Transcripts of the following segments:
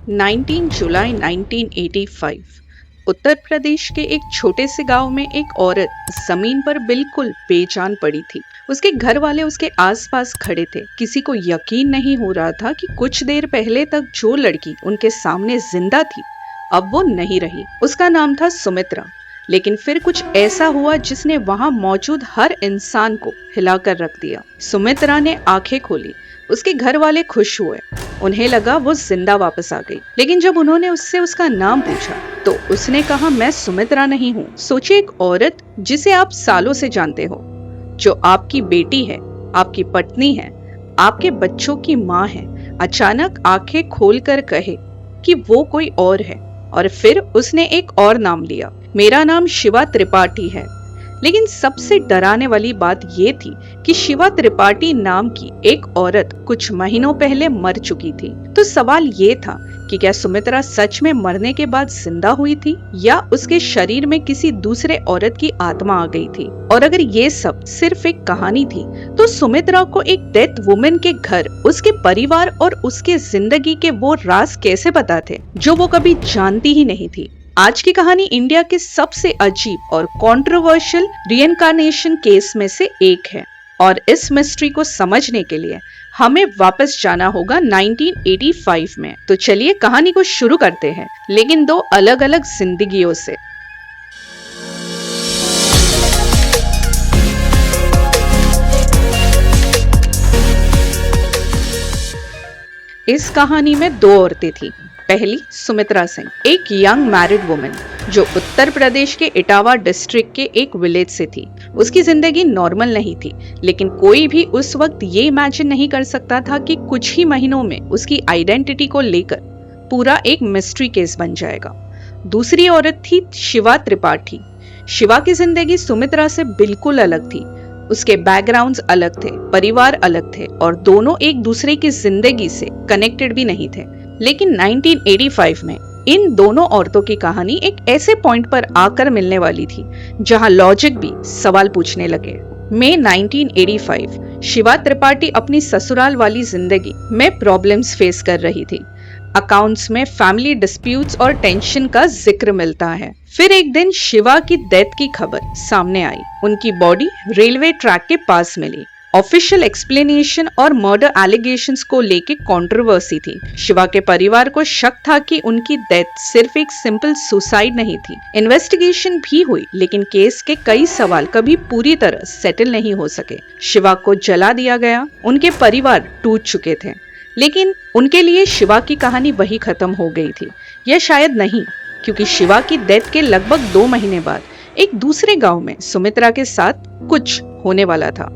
19 जुलाई 1985 उत्तर प्रदेश के एक छोटे से गांव में एक औरत जमीन पर बिल्कुल बेजान पड़ी थी। उसके घर वाले उसके आसपास खड़े थे। किसी को यकीन नहीं हो रहा था कि कुछ देर पहले तक जो लड़की उनके सामने जिंदा थी अब वो नहीं रही। उसका नाम था सुमित्रा। लेकिन फिर कुछ ऐसा हुआ जिसने वहां मौजूद हर इंसान को हिलाकर रख दिया। सुमित्रा ने आंखें खोली। उसके घर वाले खुश हुए। उन्हें लगा वो जिंदा वापस आ गई। लेकिन जब उन्होंने उससे उसका नाम पूछा तो उसने कहा, मैं सुमित्रा नहीं हूँ। सोचिए, एक औरत जिसे आप सालों से जानते हो, जो आपकी बेटी है, आपकी पत्नी है, आपके बच्चों की माँ है, अचानक आंखें खोलकर कहे कि वो कोई और है। और फिर उसने एक और नाम लिया। मेरा नाम शिवा त्रिपाठी है। लेकिन सबसे डराने वाली बात ये थी कि शिवा त्रिपाठी नाम की एक औरत कुछ महीनों पहले मर चुकी थी। तो सवाल ये था कि क्या सुमित्रा सच में मरने के बाद जिंदा हुई थी या उसके शरीर में किसी दूसरे औरत की आत्मा आ गई थी। और अगर ये सब सिर्फ एक कहानी थी तो सुमित्रा को एक डेथ वुमन के घर, उसके परिवार और उसके जिंदगी के वो राज कैसे पता थे जो वो कभी जानती ही नहीं थी। आज की कहानी इंडिया के सबसे अजीब और कंट्रोवर्शियल रीइंकार्नेशन केस में से एक है। और इस मिस्ट्री को समझने के लिए हमें वापस जाना होगा 1985 में। तो चलिए कहानी को शुरू करते हैं, लेकिन दो अलग अलग जिंदगियों से। इस कहानी में दो औरतें थी। पहली सुमित्रा सिंह, एक यंग मैरिड वुमन जो उत्तर प्रदेश के इटावा डिस्ट्रिक्ट के एक विलेज से थी। उसकी जिंदगी नॉर्मल नहीं थी, लेकिन कोई भी उस वक्त ये इमेजिन नहीं कर सकता था कि कुछ ही महीनों में उसकी आइडेंटिटी को लेकर पूरा एक मिस्ट्री केस बन जाएगा। दूसरी औरत थी शिवा त्रिपाठी। शिवा की जिंदगी सुमित्रा से बिल्कुल अलग थी। उसके बैकग्राउंड्स अलग थे, परिवार अलग थे और दोनों एक दूसरे की जिंदगी से कनेक्टेड भी नहीं थे। लेकिन 1985 में इन दोनों औरतों की कहानी एक ऐसे पॉइंट पर आकर मिलने वाली थी जहां लॉजिक भी सवाल पूछने लगे। मई 1985 शिवा त्रिपाठी अपनी ससुराल वाली जिंदगी में प्रॉब्लम्स फेस कर रही थी। अकाउंट्स में फैमिली डिस्प्यूट्स और टेंशन का जिक्र मिलता है। फिर एक दिन शिवा की डेथ की खबर सामने आई। उनकी बॉडी रेलवे ट्रैक के पास मिली। ऑफिशियल एक्सप्लेनेशन और मर्डर एलिगेशंस को लेके कंट्रोवर्सी थी। शिवा के परिवार को शक था कि उनकी डेथ सिर्फ एक सिंपल सुसाइड नहीं थी। इन्वेस्टिगेशन भी हुई, लेकिन केस के कई सवाल कभी पूरी तरह सेटल नहीं हो सके। शिवा को जला दिया गया। उनके परिवार टूट चुके थे, लेकिन उनके लिए शिवा की कहानी वही खत्म हो गई थी। यह शायद नहीं, क्योंकि शिवा की डेथ के लगभग 2 महीने बाद एक दूसरे गांव में सुमित्रा के साथ कुछ होने वाला था।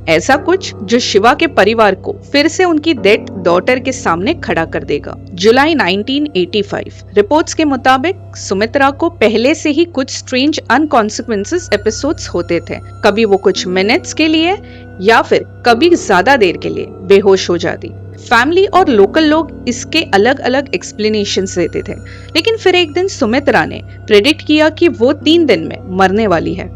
ऐसा कुछ जो शिवा के परिवार को फिर से उनकी डेड डॉटर के सामने खड़ा कर देगा। जुलाई 1985 रिपोर्ट्स के मुताबिक सुमित्रा को पहले से ही कुछ स्ट्रेंज अनकॉन्सिक्वेंसेस एपिसोड्स होते थे। कभी वो कुछ मिनट्स के लिए या फिर कभी ज्यादा देर के लिए बेहोश हो जाती। फैमिली और लोकल लोग इसके अलग अलग एक्सप्लेनेशंस देते थे, लेकिन फिर एक दिन सुमित्रा ने प्रेडिक्ट किया कि वो 3 दिन में मरने वाली है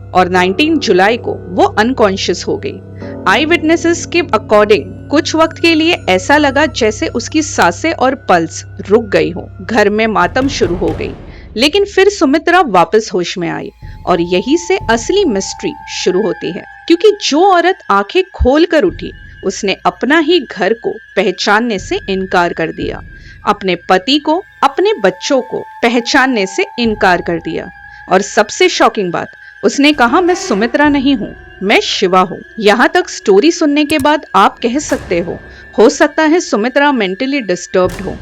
और 19 जुलाई को वो अनकॉन्शियस हो गई। आई विटनेसेस के अकॉर्डिंग कुछ वक्त के लिए ऐसा लगा जैसे उसकी सांसें और पल्स रुक गई हो। घर में मातम शुरू हो गई, लेकिन फिर सुमित्रा वापस होश में आई और यही से असली मिस्ट्री शुरू होती है। क्योंकि जो औरत आंखें खोल कर उठी उसने अपना ही घर को पहचानने से इनकार कर दिया, अपने पति को, अपने बच्चों को पहचानने से इनकार कर दिया। और सबसे शॉकिंग बात, उसने कहा, मैं सुमित्रा नहीं हूँ, मैं शिवा हूँ। यहाँ तक स्टोरी सुनने के बाद आप कह सकते हो सकता है सुमित्रा मेंटली डिस्टर्ब्ड हो।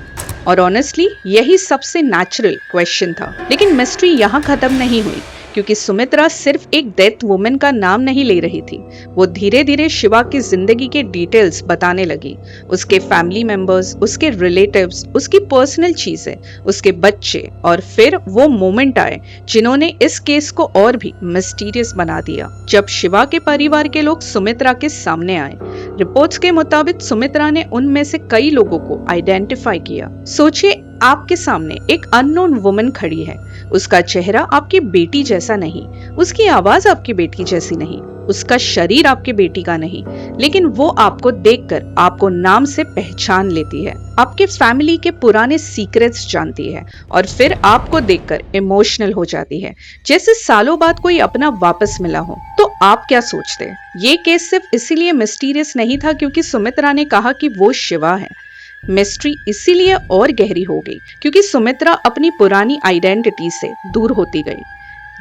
और ऑनेस्टली यही सबसे नेचुरल क्वेश्चन था। लेकिन मिस्ट्री यहाँ खत्म नहीं हुई, क्योंकि सुमित्रा सिर्फ एक डेथ वुमन का नाम नहीं ले रही थी। वो धीरे धीरे शिवा की जिंदगी के डिटेल्स बताने लगी। उसके फैमिली मेंबर्स, उसके रिलेटिव्स, उसकी पर्सनल चीजें, उसके बच्चे। और फिर वो मोमेंट आए जिन्होंने इस केस को और भी मिस्टीरियस बना दिया। जब शिवा के परिवार के लोग सुमित्रा के सामने आए, रिपोर्ट्स के मुताबिक सुमित्रा ने उनमें से कई लोगों को आइडेंटिफाई किया। सोचिए, आपके सामने एक अननोन वुमन खड़ी है। उसका चेहरा आपकी बेटी जैसा नहीं, उसकी आवाज आपकी बेटी जैसी नहीं, उसका शरीर आपके बेटी का नहीं, लेकिन वो आपको देखकर आपको नाम से पहचान लेती है, आपके फैमिली के पुराने सीक्रेट्स जानती है और फिर आपको देखकर इमोशनल हो जाती है, जैसे सालों बाद कोई अपना वापस मिला हो। तो आप क्या सोचते हैं? ये केस सिर्फ इसीलिए मिस्टीरियस नहीं था क्योंकि सुमित्रा ने कहा कि वो शिवा है। मिस्ट्री इसीलिए और गहरी हो गई क्योंकि सुमित्रा अपनी पुरानी आइडेंटिटी से दूर होती गई।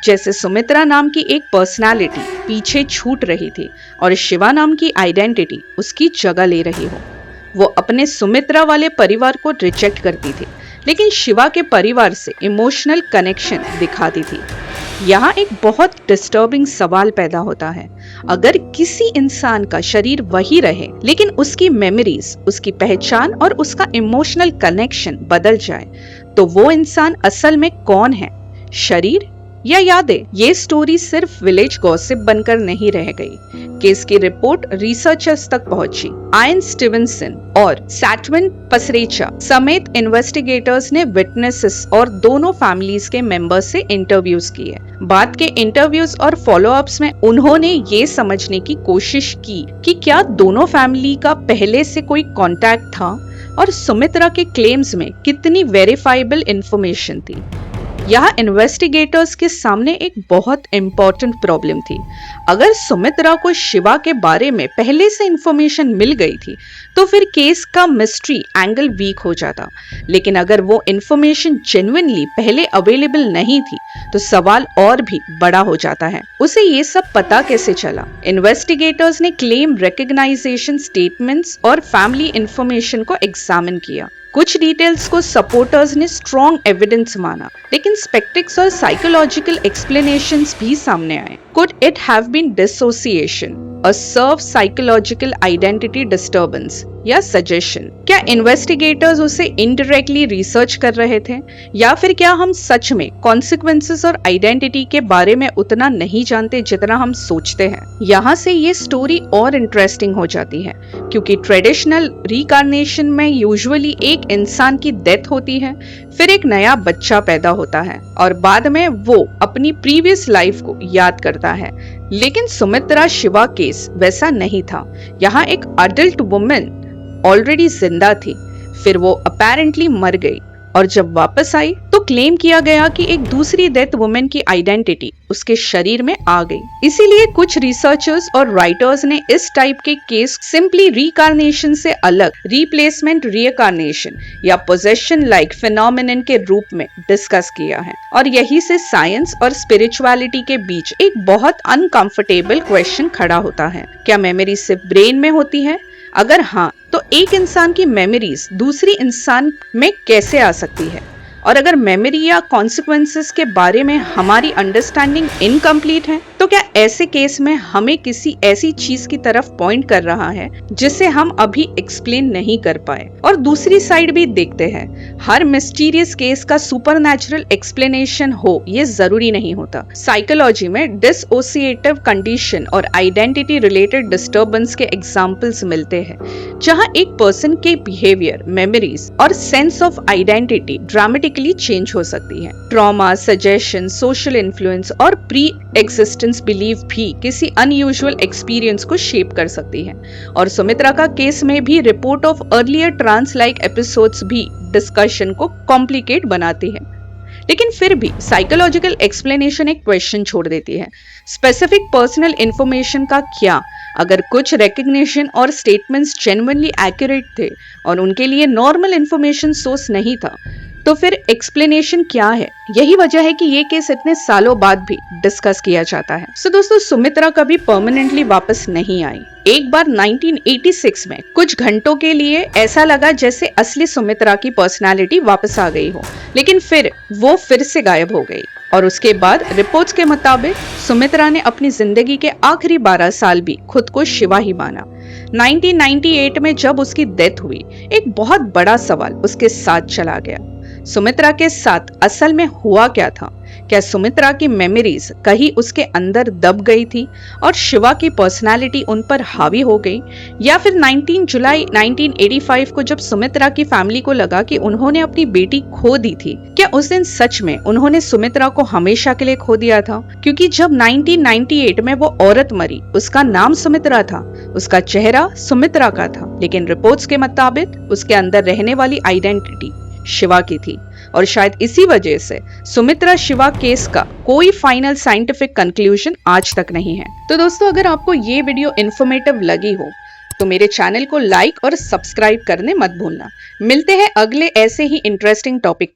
जैसे सुमित्रा नाम की एक पर्सनालिटी पीछे छूट रही थी और शिवा नाम की आइडेंटिटी उसकी जगह ले रही हो। वो अपने सुमित्रा वाले परिवार को रिजेक्ट करती थी, लेकिन शिवा के परिवार से इमोशनल कनेक्शन दिखाती थी। यहाँ एक बहुत डिस्टर्बिंग सवाल पैदा होता है, अगर किसी इंसान का शरीर वही रहे लेकिन उसकी मेमोरीज, उसकी पहचान और उसका इमोशनल कनेक्शन बदल जाए, तो वो इंसान असल में कौन है? शरीर या यादें? ये स्टोरी सिर्फ विलेज गॉसिप बनकर नहीं रह गई। केस की रिपोर्ट रिसर्चर्स तक पहुंची। आयन स्टीवनसन और सैटविन पसरेचा समेत इन्वेस्टिगेटर्स ने विटनेसेस और दोनों फैमिलीज के मेंबर्स से इंटरव्यूज किए। बाद के इंटरव्यूज और फॉलोअप्स में उन्होंने ये समझने की कोशिश की कि क्या दोनों फैमिली का पहले से कोई कांटेक्ट था और सुमित्रा के क्लेम्स में कितनी वेरीफाइबल इंफॉर्मेशन थी। यहाँ इन्वेस्टिगेटर्स के सामने एक बहुत इंपॉर्टेंट प्रॉब्लम थी। अगर सुमित्रा को शिवा के बारे में पहले से इंफॉर्मेशन मिल गई थी तो फिर केस का मिस्ट्री एंगल वीक हो जाता, लेकिन अगर वो इंफॉर्मेशन जेन्युइनली पहले अवेलेबल नहीं थी तो सवाल और भी बड़ा हो जाता है। उसे ये सब पता कैसे चला? इन्वेस्टिगेटर्स ने क्लेम रिकग्नाइजेशन स्टेटमेंट्स और फैमिली इंफॉर्मेशन को एग्जामिन किया। कुछ डिटेल्स को सपोर्टर्स ने स्ट्रॉन्ग एविडेंस माना, लेकिन स्पेक्टिक्स और साइकोलॉजिकल एक्सप्लेनेशंस भी सामने आए। Could it have been dissociation, a serve psychological identity disturbance या suggestion? क्या इन्वेस्टिगेटर्स उसे इनडायरेक्टली रिसर्च कर रहे थे या फिर क्या हम सच में कॉन्सिक्वेंसेस और आइडेंटिटी के बारे में उतना नहीं जानते जितना हम सोचते हैं? यहाँ से ये स्टोरी और इंटरेस्टिंग हो जाती है क्योंकि ट्रेडिशनल रिकार्नेशन में यूजुअली एक इंसान की डेथ होती है, फिर एक नया बच्चा पैदा होता है और बाद में वो अपनी प्रीवियस लाइफ को याद करता है। लेकिन सुमित्रा शिवा केस वैसा नहीं था। यहाँ एक अडल्ट वुमन ऑलरेडी जिंदा थी, फिर वो अपेरेंटली मर गई और जब वापस आई तो क्लेम किया गया कि एक दूसरी डेथ वुमेन की आइडेंटिटी उसके शरीर में आ गई। इसीलिए कुछ रिसर्चर्स और राइटर्स ने इस टाइप के केस सिंपली रिकार्नेशन से अलग रिप्लेसमेंट रिकार्नेशन या पोजेशन लाइक फिनोमेनन के रूप में डिस्कस किया है। और यही से साइंस और स्पिरिचुअलिटी के बीच एक बहुत अनकंफर्टेबल क्वेश्चन खड़ा होता है। क्या मेमोरी सिर्फ ब्रेन में होती है? अगर हाँ, तो एक इंसान की मेमोरीज दूसरी इंसान में कैसे आ सकती है? और अगर मेमोरी या कॉन्सिक्वेंसेस के बारे में हमारी अंडरस्टैंडिंग इनकम्प्लीट है तो क्या ऐसे केस में हमें किसी ऐसी चीज की तरफ पॉइंट कर रहा है जिसे हम अभी एक्सप्लेन नहीं कर पाए? और दूसरी साइड भी देखते हैं, हर मिस्टीरियस केस का सुपरनैचुरल एक्सप्लेनेशन हो ये जरूरी नहीं होता। साइकोलॉजी में डिसोसिएटिव कंडीशन और आइडेंटिटी रिलेटेड डिस्टर्बेंस के एग्जाम्पल्स मिलते हैं जहाँ एक पर्सन के बिहेवियर, मेमोरीज और sense of identity dramatically change हो सकती है। ट्रॉमा, सजेशन, सोशल इन्फ्लुएंस और प्री एक्सिस्टेंस बिलीफ भी किसी अनयूजुअल एक्सपीरियंस को शेप कर सकती है। और सुमित्रा का केस में भी report of earlier trans like episodes भी डिस्कशन को कॉम्प्लिकेट बनाती है। लेकिन फिर भी साइकोलॉजिकल एक्सप्लेनेशन एक क्वेश्चन छोड़ देती है, स्पेसिफिक पर्सनल इंफॉर्मेशन का क्या? अगर कुछ रिकग्निशन और स्टेटमेंट्स जेन्युइनली एक्यूरेट थे और उनके लिए नॉर्मल इंफॉर्मेशन सोर्स नहीं था तो फिर एक्सप्लेनेशन क्या है? यही वजह है कि ये केस इतने सालों बाद भी डिस्कस किया जाता है। सो दोस्तों, सुमित्रा कभी परमानेंटली वापस नहीं आई। एक बार 1986 में कुछ घंटों के लिए ऐसा लगा जैसे असली सुमित्रा की पर्सनालिटी वापस आ गई हो, लेकिन फिर वो फिर से गायब हो गई। और उसके बाद रिपोर्ट्स के मुताबिक सुमित्रा ने अपनी जिंदगी के आखिरी 12 साल भी खुद को शिवा ही माना। 1998 में जब उसकी डेथ हुई, एक बहुत बड़ा सवाल उसके साथ चला गया। सुमित्रा के साथ असल में हुआ क्या था? क्या सुमित्रा की मेमोरीज कहीं उसके अंदर दब गई थी और शिवा की पर्सनालिटी उन पर हावी हो गई? या फिर 19 जुलाई 1985 को जब सुमित्रा की फैमिली को लगा कि उन्होंने अपनी बेटी खो दी थी, क्या उस दिन सच में उन्होंने सुमित्रा को हमेशा के लिए खो दिया था? क्योंकि जब 1998 में वो औरत मरी, उसका नाम सुमित्रा था, उसका चेहरा सुमित्रा का था, लेकिन रिपोर्ट्स के मुताबिक उसके अंदर रहने वाली आइडेंटिटी शिवा की थी। और शायद इसी वजह से सुमित्रा शिवा केस का कोई फाइनल साइंटिफिक कंक्लूजन आज तक नहीं है। तो दोस्तों, अगर आपको ये वीडियो इन्फॉर्मेटिव लगी हो तो मेरे चैनल को लाइक और सब्सक्राइब करने मत भूलना। मिलते हैं अगले ऐसे ही इंटरेस्टिंग टॉपिक